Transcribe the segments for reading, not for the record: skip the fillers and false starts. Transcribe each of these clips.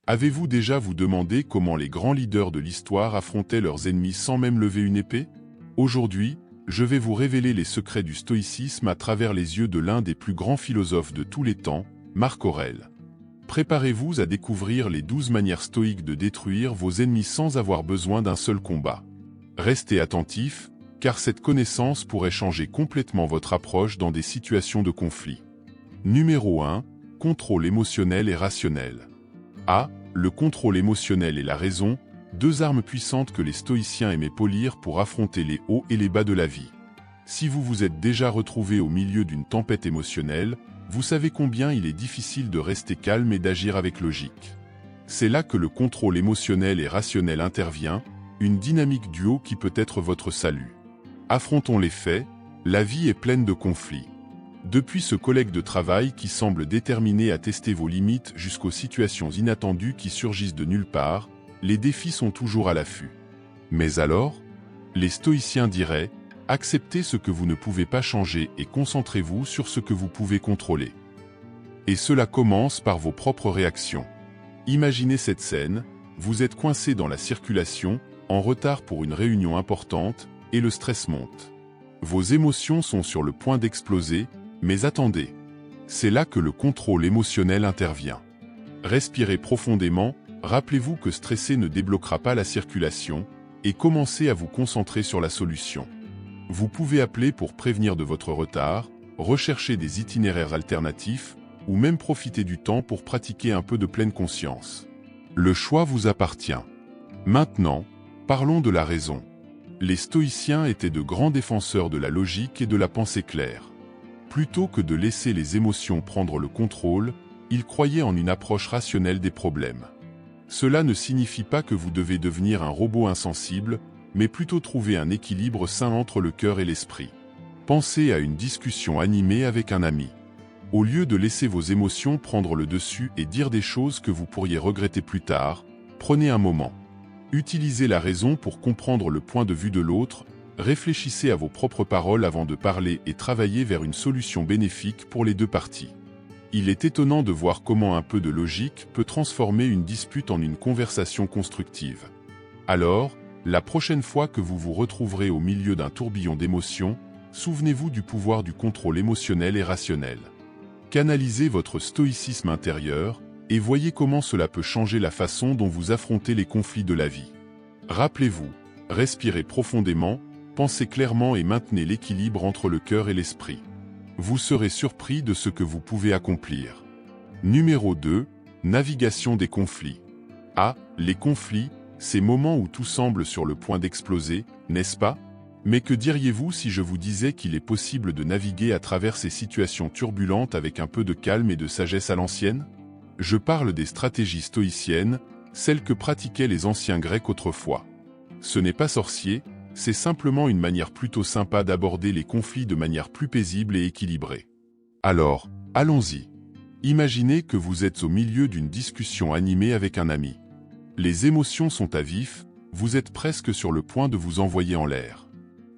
Avez-vous déjà vous demandé comment les grands leaders de l'histoire affrontaient leurs ennemis sans même lever une épée? Aujourd'hui, je vais vous révéler les secrets du stoïcisme à travers les yeux de l'un des plus grands philosophes de tous les temps, Marc Aurèle. Préparez-vous à découvrir les 12 manières stoïques de détruire vos ennemis sans avoir besoin d'un seul combat. Restez attentifs, car cette connaissance pourrait changer complètement votre approche dans des situations de conflit. Numéro 1. Contrôle émotionnel et rationnel. A. Le contrôle émotionnel et la raison, deux armes puissantes que les stoïciens aimaient polir pour affronter les hauts et les bas de la vie. Si vous vous êtes déjà retrouvé au milieu d'une tempête émotionnelle, vous savez combien il est difficile de rester calme et d'agir avec logique. C'est là que le contrôle émotionnel et rationnel intervient, une dynamique duo qui peut être votre salut. Affrontons les faits, la vie est pleine de conflits. Depuis ce collègue de travail qui semble déterminé à tester vos limites jusqu'aux situations inattendues qui surgissent de nulle part, les défis sont toujours à l'affût. Mais alors, les stoïciens diraient, acceptez ce que vous ne pouvez pas changer et concentrez-vous sur ce que vous pouvez contrôler. Et cela commence par vos propres réactions. Imaginez cette scène, vous êtes coincé dans la circulation, en retard pour une réunion importante, et le stress monte. Vos émotions sont sur le point d'exploser, mais attendez. C'est là que le contrôle émotionnel intervient. Respirez profondément, rappelez-vous que stresser ne débloquera pas la circulation, et commencez à vous concentrer sur la solution. Vous pouvez appeler pour prévenir de votre retard, rechercher des itinéraires alternatifs, ou même profiter du temps pour pratiquer un peu de pleine conscience. Le choix vous appartient. Maintenant, parlons de la raison. Les stoïciens étaient de grands défenseurs de la logique et de la pensée claire. Plutôt que de laisser les émotions prendre le contrôle, ils croyaient en une approche rationnelle des problèmes. Cela ne signifie pas que vous devez devenir un robot insensible, mais plutôt trouver un équilibre sain entre le cœur et l'esprit. Pensez à une discussion animée avec un ami. Au lieu de laisser vos émotions prendre le dessus et dire des choses que vous pourriez regretter plus tard, prenez un moment. Utilisez la raison pour comprendre le point de vue de l'autre, réfléchissez à vos propres paroles avant de parler et travaillez vers une solution bénéfique pour les deux parties. Il est étonnant de voir comment un peu de logique peut transformer une dispute en une conversation constructive. Alors, la prochaine fois que vous vous retrouverez au milieu d'un tourbillon d'émotions, souvenez-vous du pouvoir du contrôle émotionnel et rationnel. Canalisez votre stoïcisme intérieur, et voyez comment cela peut changer la façon dont vous affrontez les conflits de la vie. Rappelez-vous, respirez profondément, pensez clairement et maintenez l'équilibre entre le cœur et l'esprit. Vous serez surpris de ce que vous pouvez accomplir. Numéro 2. Navigation des conflits. A. Les conflits, ces moments où tout semble sur le point d'exploser, n'est-ce pas? Mais que diriez-vous si je vous disais qu'il est possible de naviguer à travers ces situations turbulentes avec un peu de calme et de sagesse à l'ancienne? Je parle des stratégies stoïciennes, celles que pratiquaient les anciens Grecs autrefois. Ce n'est pas sorcier, c'est simplement une manière plutôt sympa d'aborder les conflits de manière plus paisible et équilibrée. Alors, allons-y. Imaginez que vous êtes au milieu d'une discussion animée avec un ami. Les émotions sont à vif, vous êtes presque sur le point de vous envoyer en l'air.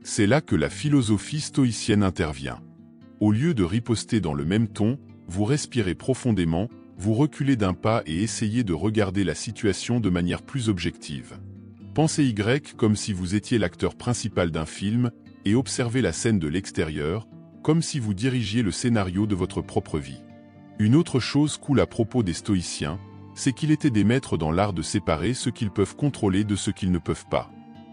C'est là que la philosophie stoïcienne intervient. Au lieu de riposter dans le même ton, vous respirez profondément, vous reculez d'un pas et essayez de regarder la situation de manière plus objective. Pensez Y comme si vous étiez l'acteur principal d'un film et observez la scène de l'extérieur, comme si vous dirigiez le scénario de votre propre vie. Une autre chose cool à propos des stoïciens, c'est qu'ils étaient des maîtres dans l'art de séparer ce qu'ils peuvent contrôler de ce qu'ils ne peuvent pas.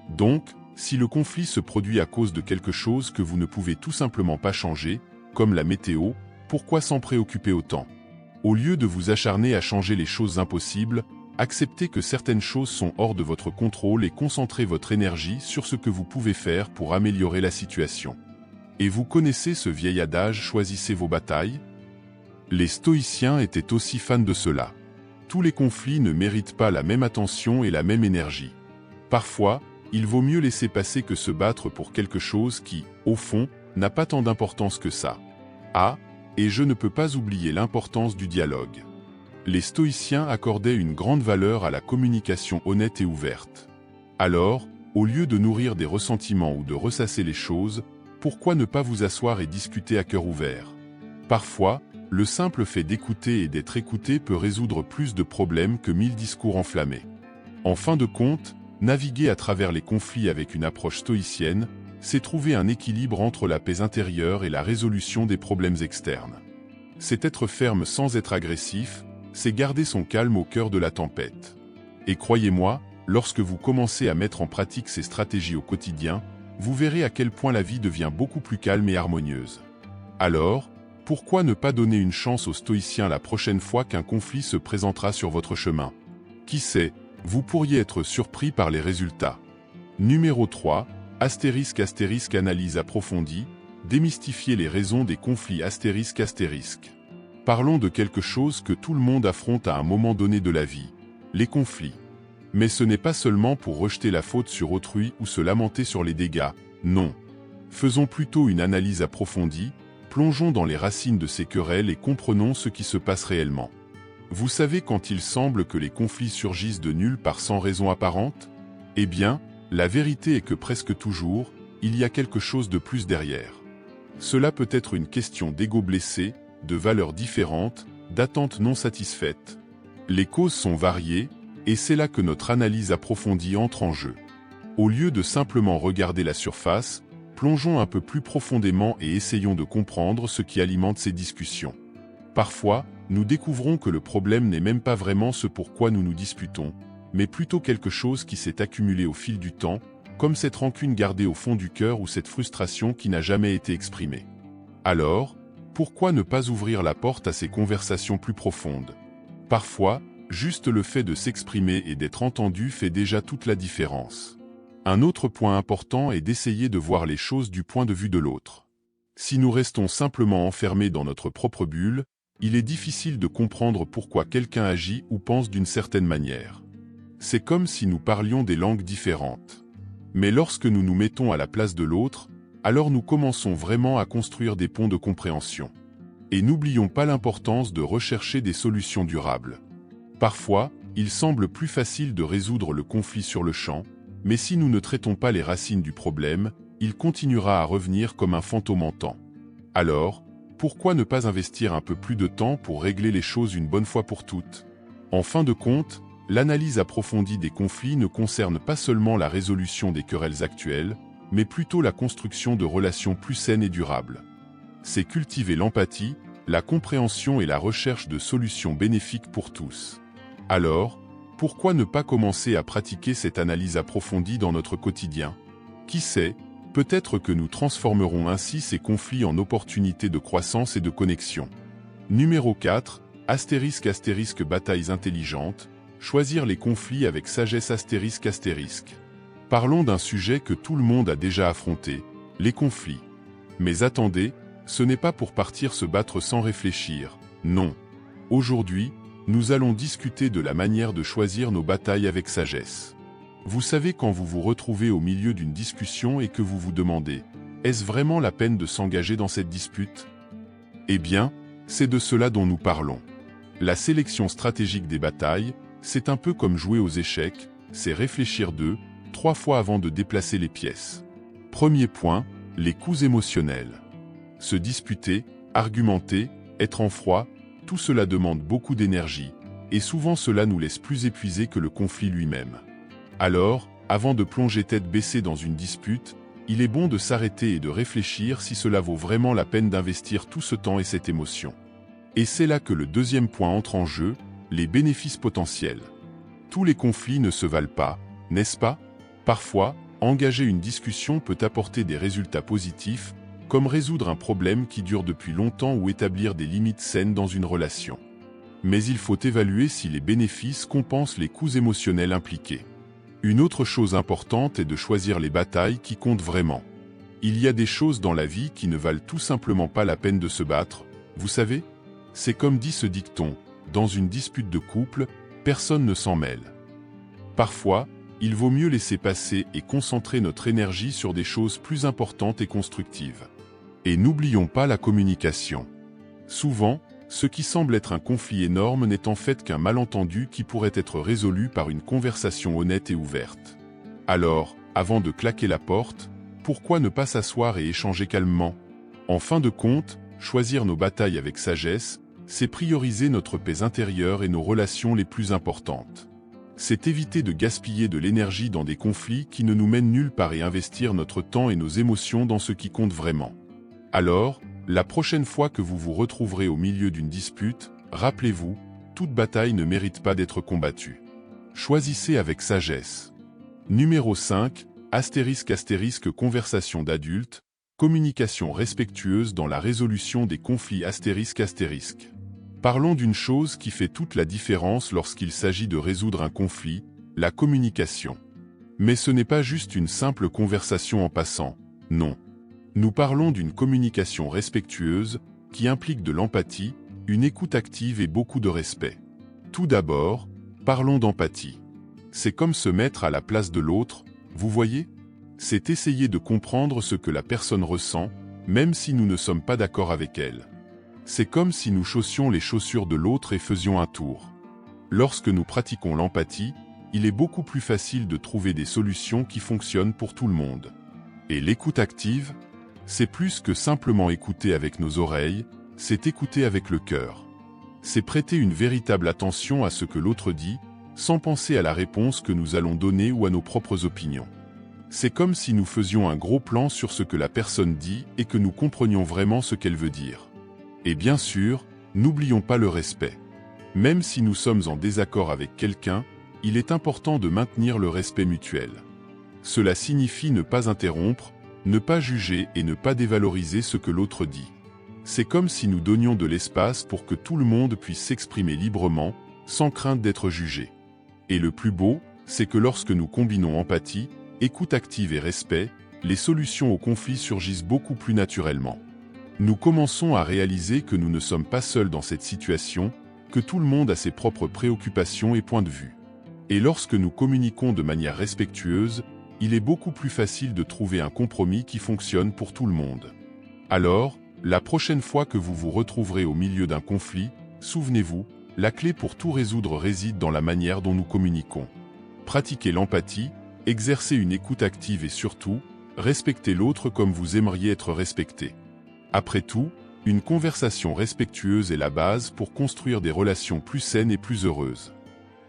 Donc, si le conflit se produit à cause de quelque chose que vous ne pouvez tout simplement pas changer, comme la météo, pourquoi s'en préoccuper autant ? Au lieu de vous acharner à changer les choses impossibles, acceptez que certaines choses sont hors de votre contrôle et concentrez votre énergie sur ce que vous pouvez faire pour améliorer la situation. Et vous connaissez ce vieil adage « choisissez vos batailles » ? Les stoïciens étaient aussi fans de cela. Tous les conflits ne méritent pas la même attention et la même énergie. Parfois, il vaut mieux laisser passer que se battre pour quelque chose qui, au fond, n'a pas tant d'importance que ça. Et je ne peux pas oublier l'importance du dialogue. Les stoïciens accordaient une grande valeur à la communication honnête et ouverte. Alors, au lieu de nourrir des ressentiments ou de ressasser les choses, pourquoi ne pas vous asseoir et discuter à cœur ouvert? Parfois, Le simple fait d'écouter et d'être écouté peut résoudre plus de problèmes que 1000 discours enflammés. En fin de compte, naviguer à travers les conflits avec une approche stoïcienne, c'est trouver un équilibre entre la paix intérieure et la résolution des problèmes externes. C'est être ferme sans être agressif, c'est garder son calme au cœur de la tempête. Et croyez-moi, lorsque vous commencez à mettre en pratique ces stratégies au quotidien, vous verrez à quel point la vie devient beaucoup plus calme et harmonieuse. Alors, pourquoi ne pas donner une chance aux stoïciens la prochaine fois qu'un conflit se présentera sur votre chemin? Qui sait, vous pourriez être surpris par les résultats. Numéro 3, ** analyse approfondie, démystifier les raisons des conflits ***. Parlons de quelque chose que tout le monde affronte à un moment donné de la vie, les conflits. Mais ce n'est pas seulement pour rejeter la faute sur autrui ou se lamenter sur les dégâts, non. Faisons plutôt une analyse approfondie, plongeons dans les racines de ces querelles et comprenons ce qui se passe réellement. Vous savez quand il semble que les conflits surgissent de nulle part sans raison apparente? Eh bien, la vérité est que presque toujours, il y a quelque chose de plus derrière. Cela peut être une question d'ego blessé, de valeurs différentes, d'attentes non satisfaites. Les causes sont variées, et c'est là que notre analyse approfondie entre en jeu. Au lieu de simplement regarder la surface, plongeons un peu plus profondément et essayons de comprendre ce qui alimente ces discussions. Parfois, nous découvrons que le problème n'est même pas vraiment ce pourquoi nous nous disputons, mais plutôt quelque chose qui s'est accumulé au fil du temps, comme cette rancune gardée au fond du cœur ou cette frustration qui n'a jamais été exprimée. Alors, pourquoi ne pas ouvrir la porte à ces conversations plus profondes? Parfois, juste le fait de s'exprimer et d'être entendu fait déjà toute la différence. Un autre point important est d'essayer de voir les choses du point de vue de l'autre. Si nous restons simplement enfermés dans notre propre bulle, il est difficile de comprendre pourquoi quelqu'un agit ou pense d'une certaine manière. C'est comme si nous parlions des langues différentes. Mais lorsque nous nous mettons à la place de l'autre, alors nous commençons vraiment à construire des ponts de compréhension. Et n'oublions pas l'importance de rechercher des solutions durables. Parfois, il semble plus facile de résoudre le conflit sur le champ, mais si nous ne traitons pas les racines du problème, il continuera à revenir comme un fantôme hantant. Alors, pourquoi ne pas investir un peu plus de temps pour régler les choses une bonne fois pour toutes? En fin de compte, l'analyse approfondie des conflits ne concerne pas seulement la résolution des querelles actuelles, mais plutôt la construction de relations plus saines et durables. C'est cultiver l'empathie, la compréhension et la recherche de solutions bénéfiques pour tous. Alors, pourquoi ne pas commencer à pratiquer cette analyse approfondie dans notre quotidien? Qui sait, peut-être que nous transformerons ainsi ces conflits en opportunités de croissance et de connexion. Numéro 4, ** batailles intelligentes, choisir les conflits avec sagesse ***. Parlons d'un sujet que tout le monde a déjà affronté, les conflits. Mais attendez, ce n'est pas pour partir se battre sans réfléchir, non. Aujourd'hui, nous allons discuter de la manière de choisir nos batailles avec sagesse. Vous savez quand vous vous retrouvez au milieu d'une discussion et que vous vous demandez « Est-ce vraiment la peine de s'engager dans cette dispute ?» Eh bien, c'est de cela dont nous parlons. La sélection stratégique des batailles, c'est un peu comme jouer aux échecs, c'est réfléchir 2, 3 fois avant de déplacer les pièces. Premier point, les coups émotionnels. Se disputer, argumenter, être en froid, tout cela demande beaucoup d'énergie, et souvent cela nous laisse plus épuisés que le conflit lui-même. Alors, avant de plonger tête baissée dans une dispute, il est bon de s'arrêter et de réfléchir si cela vaut vraiment la peine d'investir tout ce temps et cette émotion. Et c'est là que le deuxième point entre en jeu, les bénéfices potentiels. Tous les conflits ne se valent pas, n'est-ce pas? Parfois, engager une discussion peut apporter des résultats positifs, comme résoudre un problème qui dure depuis longtemps ou établir des limites saines dans une relation. Mais il faut évaluer si les bénéfices compensent les coûts émotionnels impliqués. Une autre chose importante est de choisir les batailles qui comptent vraiment. Il y a des choses dans la vie qui ne valent tout simplement pas la peine de se battre, vous savez? C'est comme dit ce dicton, dans une dispute de couple, personne ne s'en mêle. Parfois, il vaut mieux laisser passer et concentrer notre énergie sur des choses plus importantes et constructives. Et n'oublions pas la communication. Souvent, ce qui semble être un conflit énorme n'est en fait qu'un malentendu qui pourrait être résolu par une conversation honnête et ouverte. Alors, avant de claquer la porte, pourquoi ne pas s'asseoir et échanger calmement? En fin de compte, choisir nos batailles avec sagesse, c'est prioriser notre paix intérieure et nos relations les plus importantes. C'est éviter de gaspiller de l'énergie dans des conflits qui ne nous mènent nulle part et investir notre temps et nos émotions dans ce qui compte vraiment. Alors, la prochaine fois que vous vous retrouverez au milieu d'une dispute, rappelez-vous, toute bataille ne mérite pas d'être combattue. Choisissez avec sagesse. Numéro 5, ** conversation d'adultes, communication respectueuse dans la résolution des conflits ***. Parlons d'une chose qui fait toute la différence lorsqu'il s'agit de résoudre un conflit, la communication. Mais ce n'est pas juste une simple conversation en passant, non. Nous parlons d'une communication respectueuse qui implique de l'empathie, une écoute active et beaucoup de respect. Tout d'abord, parlons d'empathie. C'est comme se mettre à la place de l'autre, vous voyez? C'est essayer de comprendre ce que la personne ressent, même si nous ne sommes pas d'accord avec elle. C'est comme si nous chaussions les chaussures de l'autre et faisions un tour. Lorsque nous pratiquons l'empathie, il est beaucoup plus facile de trouver des solutions qui fonctionnent pour tout le monde. Et l'écoute active, c'est plus que simplement écouter avec nos oreilles, c'est écouter avec le cœur. C'est prêter une véritable attention à ce que l'autre dit, sans penser à la réponse que nous allons donner ou à nos propres opinions. C'est comme si nous faisions un gros plan sur ce que la personne dit et que nous comprenions vraiment ce qu'elle veut dire. Et bien sûr, n'oublions pas le respect. Même si nous sommes en désaccord avec quelqu'un, il est important de maintenir le respect mutuel. Cela signifie ne pas interrompre, ne pas juger et ne pas dévaloriser ce que l'autre dit. C'est comme si nous donnions de l'espace pour que tout le monde puisse s'exprimer librement, sans crainte d'être jugé. Et le plus beau, c'est que lorsque nous combinons empathie, écoute active et respect, les solutions aux conflits surgissent beaucoup plus naturellement. Nous commençons à réaliser que nous ne sommes pas seuls dans cette situation, que tout le monde a ses propres préoccupations et points de vue. Et lorsque nous communiquons de manière respectueuse, il est beaucoup plus facile de trouver un compromis qui fonctionne pour tout le monde. Alors, la prochaine fois que vous vous retrouverez au milieu d'un conflit, souvenez-vous, la clé pour tout résoudre réside dans la manière dont nous communiquons. Pratiquez l'empathie, exercez une écoute active et surtout, respectez l'autre comme vous aimeriez être respecté. Après tout, une conversation respectueuse est la base pour construire des relations plus saines et plus heureuses.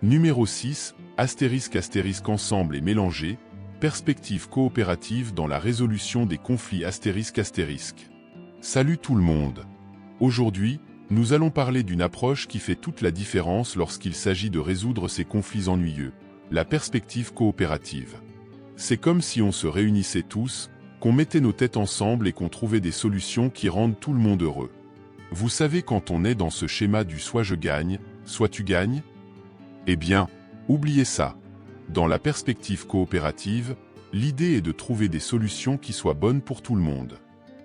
Numéro 6, ** ensemble et mélanger, perspective coopérative dans la résolution des conflits ***. Salut tout le monde. Aujourd'hui, nous allons parler d'une approche qui fait toute la différence lorsqu'il s'agit de résoudre ces conflits ennuyeux, la perspective coopérative. C'est comme si on se réunissait tous, qu'on mettait nos têtes ensemble et qu'on trouvait des solutions qui rendent tout le monde heureux. Vous savez quand on est dans ce schéma du soit je gagne, soit tu gagnes? Eh bien, oubliez ça. Dans la perspective coopérative, l'idée est de trouver des solutions qui soient bonnes pour tout le monde.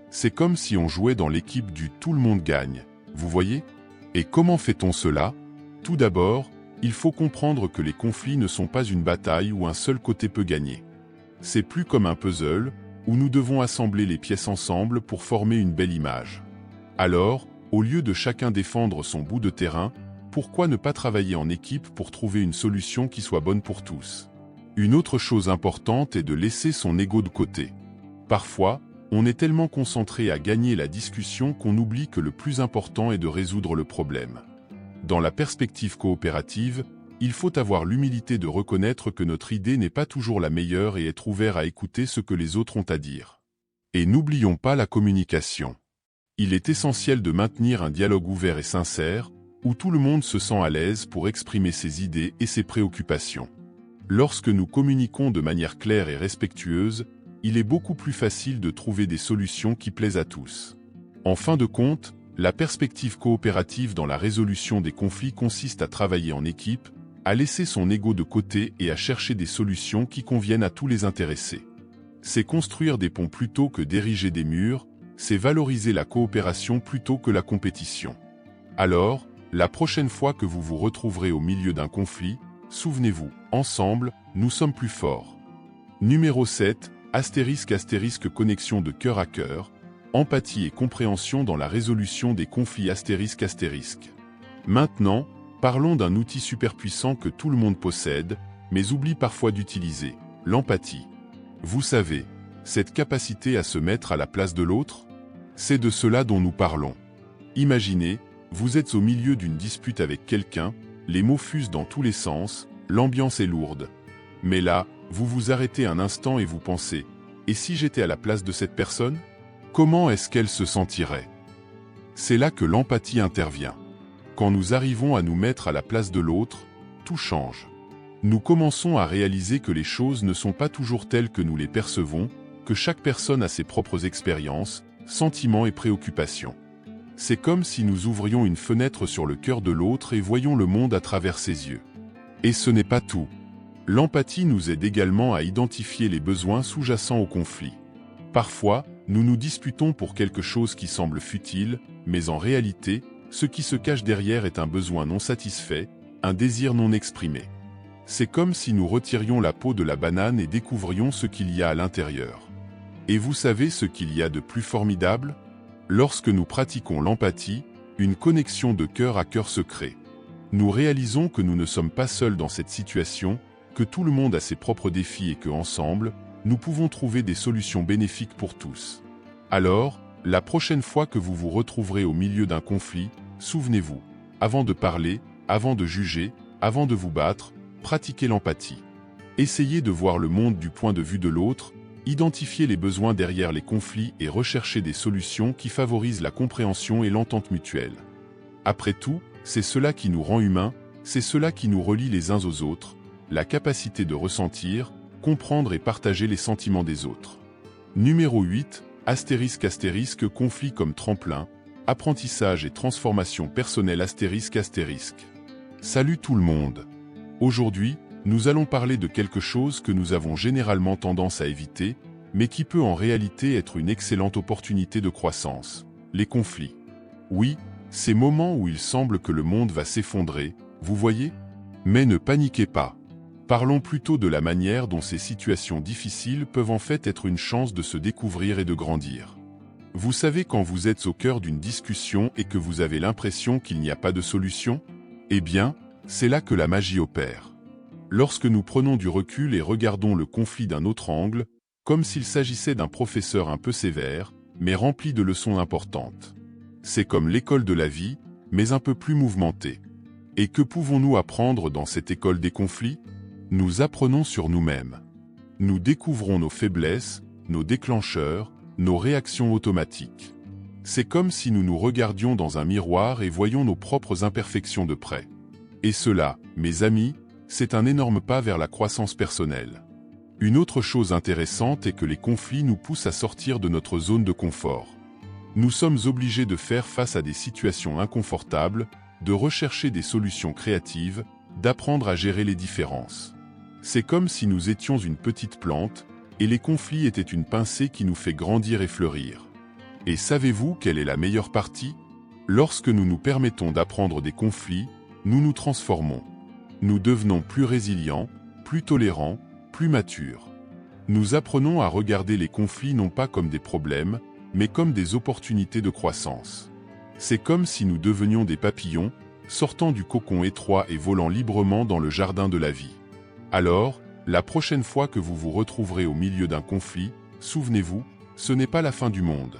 C'est comme si on jouait dans l'équipe du « tout le monde gagne », vous voyez? Et comment fait-on cela? Tout d'abord, il faut comprendre que les conflits ne sont pas une bataille où un seul côté peut gagner. C'est plus comme un puzzle, où nous devons assembler les pièces ensemble pour former une belle image. Alors, au lieu de chacun défendre son bout de terrain, pourquoi ne pas travailler en équipe pour trouver une solution qui soit bonne pour tous? Une autre chose importante est de laisser son ego de côté. Parfois, on est tellement concentré à gagner la discussion qu'on oublie que le plus important est de résoudre le problème. Dans la perspective coopérative, il faut avoir l'humilité de reconnaître que notre idée n'est pas toujours la meilleure et être ouvert à écouter ce que les autres ont à dire. Et n'oublions pas la communication. Il est essentiel de maintenir un dialogue ouvert et sincère, où tout le monde se sent à l'aise pour exprimer ses idées et ses préoccupations. Lorsque nous communiquons de manière claire et respectueuse, il est beaucoup plus facile de trouver des solutions qui plaisent à tous. En fin de compte, la perspective coopérative dans la résolution des conflits consiste à travailler en équipe, à laisser son ego de côté et à chercher des solutions qui conviennent à tous les intéressés. C'est construire des ponts plutôt que d'ériger des murs, c'est valoriser la coopération plutôt que la compétition. Alors, la prochaine fois que vous vous retrouverez au milieu d'un conflit, souvenez-vous, ensemble, nous sommes plus forts. Numéro 7, ** connexion de cœur à cœur, empathie et compréhension dans la résolution des conflits ***. Maintenant, parlons d'un outil super puissant que tout le monde possède, mais oublie parfois d'utiliser, l'empathie. Vous savez, cette capacité à se mettre à la place de l'autre, c'est de cela dont nous parlons. Imaginez, Vous êtes au milieu d'une dispute avec quelqu'un, les mots fusent dans tous les sens, l'ambiance est lourde. Mais là, vous vous arrêtez un instant et vous pensez « Et si j'étais à la place de cette personne ? Comment est-ce qu'elle se sentirait ?» C'est là que l'empathie intervient. Quand nous arrivons à nous mettre à la place de l'autre, tout change. Nous commençons à réaliser que les choses ne sont pas toujours telles que nous les percevons, que chaque personne a ses propres expériences, sentiments et préoccupations. C'est comme si nous ouvrions une fenêtre sur le cœur de l'autre et voyions le monde à travers ses yeux. Et ce n'est pas tout. L'empathie nous aide également à identifier les besoins sous-jacents au conflit. Parfois, nous nous disputons pour quelque chose qui semble futile, mais en réalité, ce qui se cache derrière est un besoin non satisfait, un désir non exprimé. C'est comme si nous retirions la peau de la banane et découvrions ce qu'il y a à l'intérieur. Et vous savez ce qu'il y a de plus formidable ? Lorsque nous pratiquons l'empathie, une connexion de cœur à cœur se crée. Nous réalisons que nous ne sommes pas seuls dans cette situation, que tout le monde a ses propres défis et que, ensemble, nous pouvons trouver des solutions bénéfiques pour tous. Alors, la prochaine fois que vous vous retrouverez au milieu d'un conflit, souvenez-vous, avant de parler, avant de juger, avant de vous battre, pratiquez l'empathie. Essayez de voir le monde du point de vue de l'autre, identifiez les besoins derrière les conflits et recherchez des solutions qui favorisent la compréhension et l'entente mutuelle. Après tout, c'est cela qui nous rend humains, c'est cela qui nous relie les uns aux autres, la capacité de ressentir, comprendre et partager les sentiments des autres. Numéro 8, *** conflit comme tremplin, apprentissage et transformation personnelle ***. Salut tout le monde. Aujourd'hui, nous allons parler de quelque chose que nous avons généralement tendance à éviter, mais qui peut en réalité être une excellente opportunité de croissance. Les conflits. Oui, ces moments où il semble que le monde va s'effondrer, vous voyez ? Mais ne paniquez pas. Parlons plutôt de la manière dont ces situations difficiles peuvent en fait être une chance de se découvrir et de grandir. Vous savez quand vous êtes au cœur d'une discussion et que vous avez l'impression qu'il n'y a pas de solution ? Eh bien, c'est là que la magie opère. Lorsque nous prenons du recul et regardons le conflit d'un autre angle, comme s'il s'agissait d'un professeur un peu sévère, mais rempli de leçons importantes. C'est comme l'école de la vie, mais un peu plus mouvementée. Et que pouvons-nous apprendre dans cette école des conflits ? Nous apprenons sur nous-mêmes. Nous découvrons nos faiblesses, nos déclencheurs, nos réactions automatiques. C'est comme si nous nous regardions dans un miroir et voyions nos propres imperfections de près. Et cela, mes amis, c'est un énorme pas vers la croissance personnelle. Une autre chose intéressante est que les conflits nous poussent à sortir de notre zone de confort. Nous sommes obligés de faire face à des situations inconfortables, de rechercher des solutions créatives, d'apprendre à gérer les différences. C'est comme si nous étions une petite plante, et les conflits étaient une pincée qui nous fait grandir et fleurir. Et savez-vous quelle est la meilleure partie ? Lorsque nous nous permettons d'apprendre des conflits, nous nous transformons. Nous devenons plus résilients, plus tolérants, plus matures. Nous apprenons à regarder les conflits non pas comme des problèmes, mais comme des opportunités de croissance. C'est comme si nous devenions des papillons, sortant du cocon étroit et volant librement dans le jardin de la vie. Alors, la prochaine fois que vous vous retrouverez au milieu d'un conflit, souvenez-vous, ce n'est pas la fin du monde.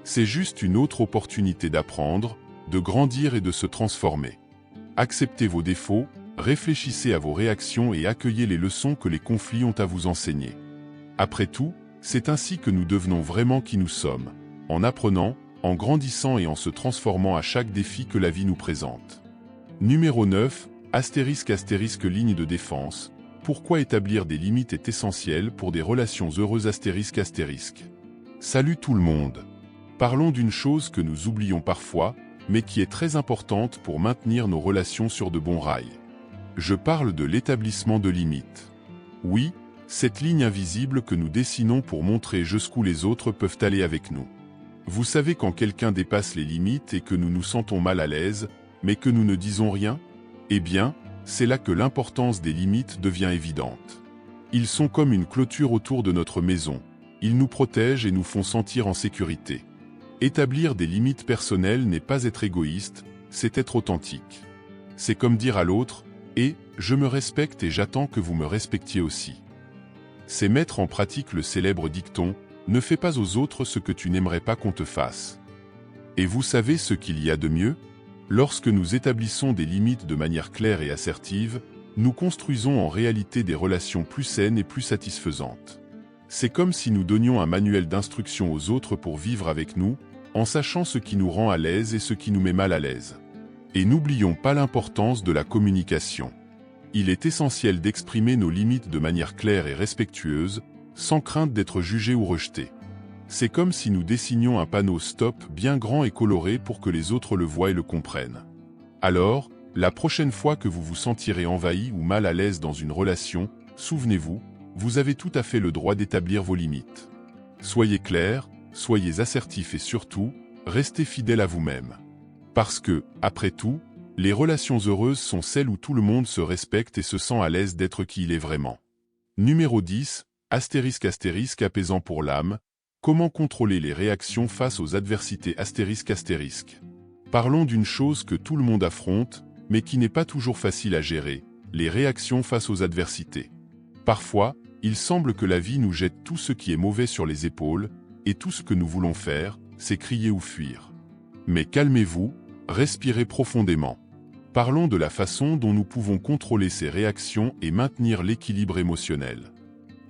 C'est juste une autre opportunité d'apprendre, de grandir et de se transformer. Acceptez vos défauts, réfléchissez à vos réactions et accueillez les leçons que les conflits ont à vous enseigner. Après tout, c'est ainsi que nous devenons vraiment qui nous sommes, en apprenant, en grandissant et en se transformant à chaque défi que la vie nous présente. Numéro 9, *** ligne de défense. Pourquoi établir des limites est essentiel pour des relations heureuses ***. Salut tout le monde. Parlons d'une chose que nous oublions parfois, mais qui est très importante pour maintenir nos relations sur de bons rails. Je parle de l'établissement de limites. Oui, cette ligne invisible que nous dessinons pour montrer jusqu'où les autres peuvent aller avec nous. Vous savez quand quelqu'un dépasse les limites et que nous nous sentons mal à l'aise, mais que nous ne disons rien ? Eh bien, c'est là que l'importance des limites devient évidente. Ils sont comme une clôture autour de notre maison. Ils nous protègent et nous font sentir en sécurité. Établir des limites personnelles n'est pas être égoïste, c'est être authentique. C'est comme dire à l'autre « Et, je me respecte et j'attends que vous me respectiez aussi ». C'est mettre en pratique le célèbre dicton « Ne fais pas aux autres ce que tu n'aimerais pas qu'on te fasse ». Et vous savez ce qu'il y a de mieux ? Lorsque nous établissons des limites de manière claire et assertive, nous construisons en réalité des relations plus saines et plus satisfaisantes. C'est comme si nous donnions un manuel d'instruction aux autres pour vivre avec nous, en sachant ce qui nous rend à l'aise et ce qui nous met mal à l'aise. Et n'oublions pas l'importance de la communication. Il est essentiel d'exprimer nos limites de manière claire et respectueuse, sans crainte d'être jugé ou rejeté. C'est comme si nous dessinions un panneau stop bien grand et coloré pour que les autres le voient et le comprennent. Alors, la prochaine fois que vous vous sentirez envahi ou mal à l'aise dans une relation, souvenez-vous, vous avez tout à fait le droit d'établir vos limites. Soyez clair, soyez assertif et surtout, restez fidèle à vous-même. Parce que, après tout, les relations heureuses sont celles où tout le monde se respecte et se sent à l'aise d'être qui il est vraiment. Numéro 10, *** apaisant pour l'âme. Comment contrôler les réactions face aux adversités ***. Parlons d'une chose que tout le monde affronte, mais qui n'est pas toujours facile à gérer, les réactions face aux adversités. Parfois, il semble que la vie nous jette tout ce qui est mauvais sur les épaules, et tout ce que nous voulons faire, c'est crier ou fuir. Mais calmez-vous, respirez profondément. Parlons de la façon dont nous pouvons contrôler ces réactions et maintenir l'équilibre émotionnel.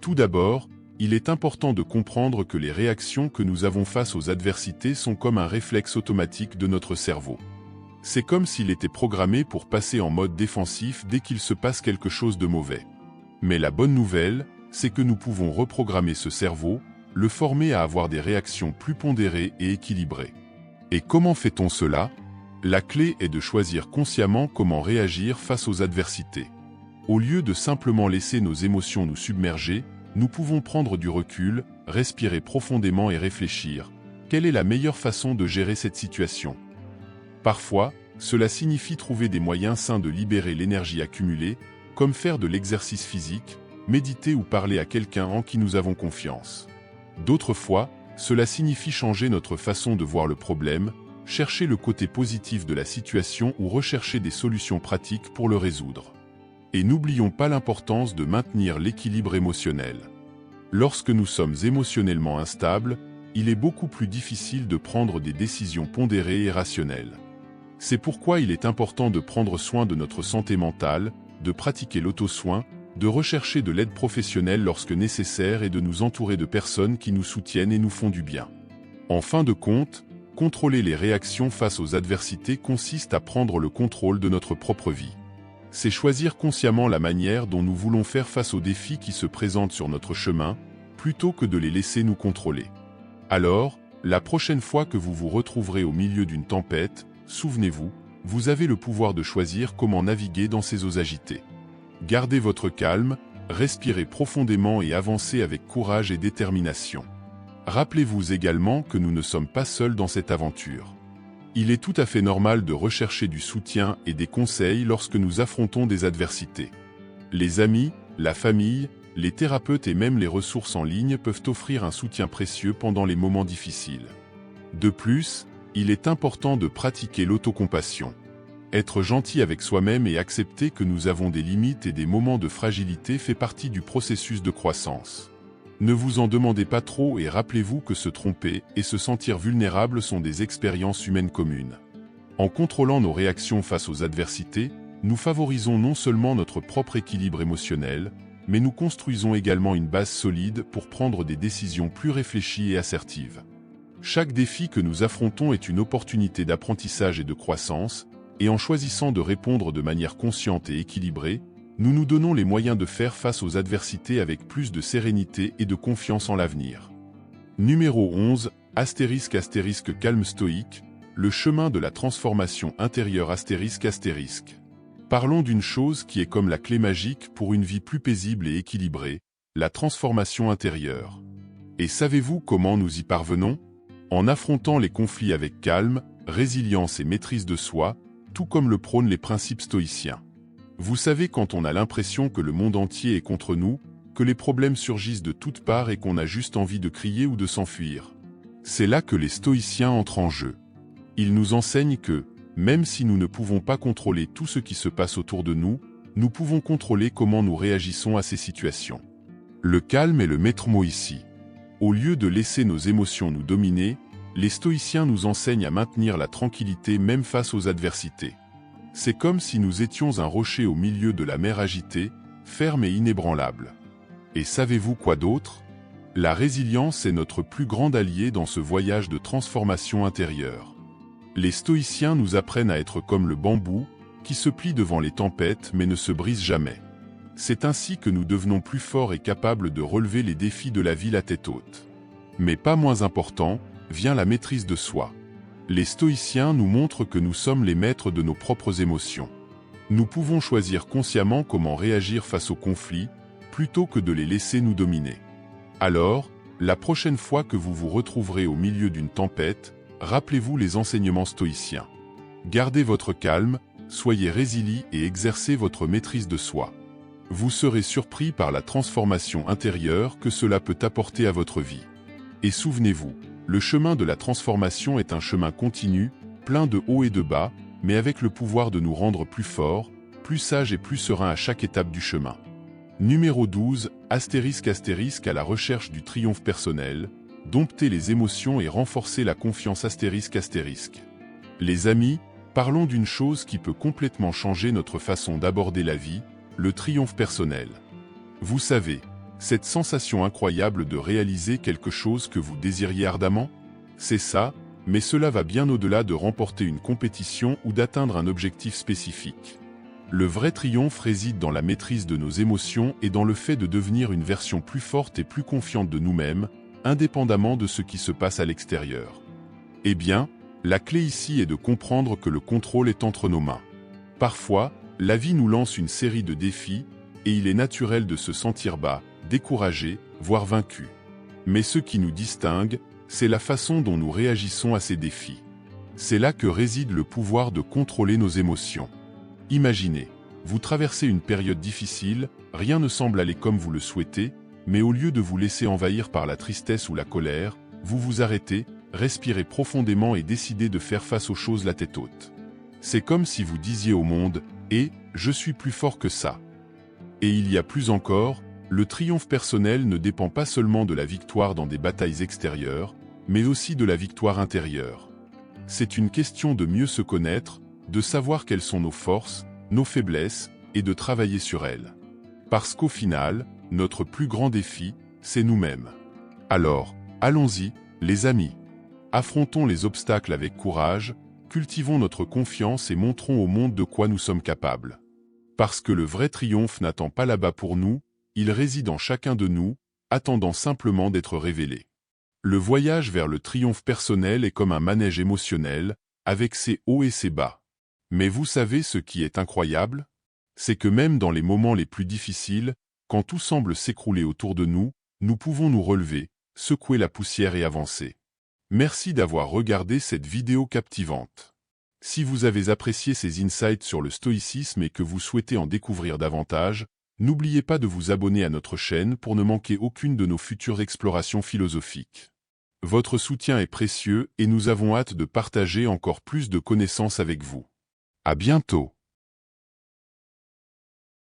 Tout d'abord, il est important de comprendre que les réactions que nous avons face aux adversités sont comme un réflexe automatique de notre cerveau. C'est comme s'il était programmé pour passer en mode défensif dès qu'il se passe quelque chose de mauvais. Mais la bonne nouvelle, c'est que nous pouvons reprogrammer ce cerveau, le former à avoir des réactions plus pondérées et équilibrées. Et comment fait-on cela ? La clé est de choisir consciemment comment réagir face aux adversités. Au lieu de simplement laisser nos émotions nous submerger, nous pouvons prendre du recul, respirer profondément et réfléchir. Quelle est la meilleure façon de gérer cette situation ? Parfois, cela signifie trouver des moyens sains de libérer l'énergie accumulée, comme faire de l'exercice physique, méditer ou parler à quelqu'un en qui nous avons confiance. D'autres fois, cela signifie changer notre façon de voir le problème, chercher le côté positif de la situation ou rechercher des solutions pratiques pour le résoudre. Et n'oublions pas l'importance de maintenir l'équilibre émotionnel. Lorsque nous sommes émotionnellement instables, il est beaucoup plus difficile de prendre des décisions pondérées et rationnelles. C'est pourquoi il est important de prendre soin de notre santé mentale, de pratiquer l'auto-soin, de rechercher de l'aide professionnelle lorsque nécessaire et de nous entourer de personnes qui nous soutiennent et nous font du bien. En fin de compte, contrôler les réactions face aux adversités consiste à prendre le contrôle de notre propre vie. C'est choisir consciemment la manière dont nous voulons faire face aux défis qui se présentent sur notre chemin, plutôt que de les laisser nous contrôler. Alors, la prochaine fois que vous vous retrouverez au milieu d'une tempête, souvenez-vous, vous avez le pouvoir de choisir comment naviguer dans ces eaux agitées. Gardez votre calme, respirez profondément et avancez avec courage et détermination. Rappelez-vous également que nous ne sommes pas seuls dans cette aventure. Il est tout à fait normal de rechercher du soutien et des conseils lorsque nous affrontons des adversités. Les amis, la famille, les thérapeutes et même les ressources en ligne peuvent offrir un soutien précieux pendant les moments difficiles. De plus, il est important de pratiquer l'autocompassion. Être gentil avec soi-même et accepter que nous avons des limites et des moments de fragilité fait partie du processus de croissance. Ne vous en demandez pas trop et rappelez-vous que se tromper et se sentir vulnérable sont des expériences humaines communes. En contrôlant nos réactions face aux adversités, nous favorisons non seulement notre propre équilibre émotionnel, mais nous construisons également une base solide pour prendre des décisions plus réfléchies et assertives. Chaque défi que nous affrontons est une opportunité d'apprentissage et de croissance, et en choisissant de répondre de manière consciente et équilibrée, nous nous donnons les moyens de faire face aux adversités avec plus de sérénité et de confiance en l'avenir. Numéro 11, *** calme stoïque, le chemin de la transformation intérieure ***. Parlons d'une chose qui est comme la clé magique pour une vie plus paisible et équilibrée, la transformation intérieure. Et savez-vous comment nous y parvenons ? En affrontant les conflits avec calme, résilience et maîtrise de soi, tout comme le prônent les principes stoïciens. Vous savez, quand on a l'impression que le monde entier est contre nous, que les problèmes surgissent de toutes parts et qu'on a juste envie de crier ou de s'enfuir. C'est là que les stoïciens entrent en jeu. Ils nous enseignent que, même si nous ne pouvons pas contrôler tout ce qui se passe autour de nous, nous pouvons contrôler comment nous réagissons à ces situations. Le calme est le maître mot ici. Au lieu de laisser nos émotions nous dominer, Les stoïciens nous enseignent à maintenir la tranquillité même face aux adversités. C'est comme si nous étions un rocher au milieu de la mer agitée, ferme et inébranlable. Et savez-vous quoi d'autre? La résilience est notre plus grand allié dans ce voyage de transformation intérieure. Les stoïciens nous apprennent à être comme le bambou, qui se plie devant les tempêtes mais ne se brise jamais. C'est ainsi que nous devenons plus forts et capables de relever les défis de la vie la tête haute. Mais pas moins important, vient la maîtrise de soi. Les stoïciens nous montrent que nous sommes les maîtres de nos propres émotions. Nous pouvons choisir consciemment comment réagir face aux conflits, plutôt que de les laisser nous dominer. Alors, la prochaine fois que vous vous retrouverez au milieu d'une tempête, rappelez-vous les enseignements stoïciens. Gardez votre calme, soyez résilient et exercez votre maîtrise de soi. Vous serez surpris par la transformation intérieure que cela peut apporter à votre vie. Et souvenez-vous, le chemin de la transformation est un chemin continu, plein de hauts et de bas, mais avec le pouvoir de nous rendre plus forts, plus sages et plus sereins à chaque étape du chemin. Numéro 12, *** à la recherche du triomphe personnel, dompter les émotions et renforcer la confiance ***. Les amis, parlons d'une chose qui peut complètement changer notre façon d'aborder la vie, le triomphe personnel. Vous savez, cette sensation incroyable de réaliser quelque chose que vous désiriez ardemment? C'est ça, mais cela va bien au-delà de remporter une compétition ou d'atteindre un objectif spécifique. Le vrai triomphe réside dans la maîtrise de nos émotions et dans le fait de devenir une version plus forte et plus confiante de nous-mêmes, indépendamment de ce qui se passe à l'extérieur. Eh bien, la clé ici est de comprendre que le contrôle est entre nos mains. Parfois, la vie nous lance une série de défis, et il est naturel de se sentir bas, découragé, voire vaincu. Mais ce qui nous distingue, c'est la façon dont nous réagissons à ces défis. C'est là que réside le pouvoir de contrôler nos émotions. Imaginez, vous traversez une période difficile, rien ne semble aller comme vous le souhaitez, mais au lieu de vous laisser envahir par la tristesse ou la colère, vous vous arrêtez, respirez profondément et décidez de faire face aux choses la tête haute. C'est comme si vous disiez au monde « Et, je suis plus fort que ça ». Et il y a plus encore, le triomphe personnel ne dépend pas seulement de la victoire dans des batailles extérieures, mais aussi de la victoire intérieure. C'est une question de mieux se connaître, de savoir quelles sont nos forces, nos faiblesses, et de travailler sur elles. Parce qu'au final, notre plus grand défi, c'est nous-mêmes. Alors, allons-y, les amis. Affrontons les obstacles avec courage, cultivons notre confiance et montrons au monde de quoi nous sommes capables. Parce que le vrai triomphe n'attend pas là-bas pour nous, il réside en chacun de nous, attendant simplement d'être révélé. Le voyage vers le triomphe personnel est comme un manège émotionnel, avec ses hauts et ses bas. Mais vous savez ce qui est incroyable? C'est que même dans les moments les plus difficiles, quand tout semble s'écrouler autour de nous, nous pouvons nous relever, secouer la poussière et avancer. Merci d'avoir regardé cette vidéo captivante. Si vous avez apprécié ces insights sur le stoïcisme et que vous souhaitez en découvrir davantage, n'oubliez pas de vous abonner à notre chaîne pour ne manquer aucune de nos futures explorations philosophiques. Votre soutien est précieux et nous avons hâte de partager encore plus de connaissances avec vous. À bientôt.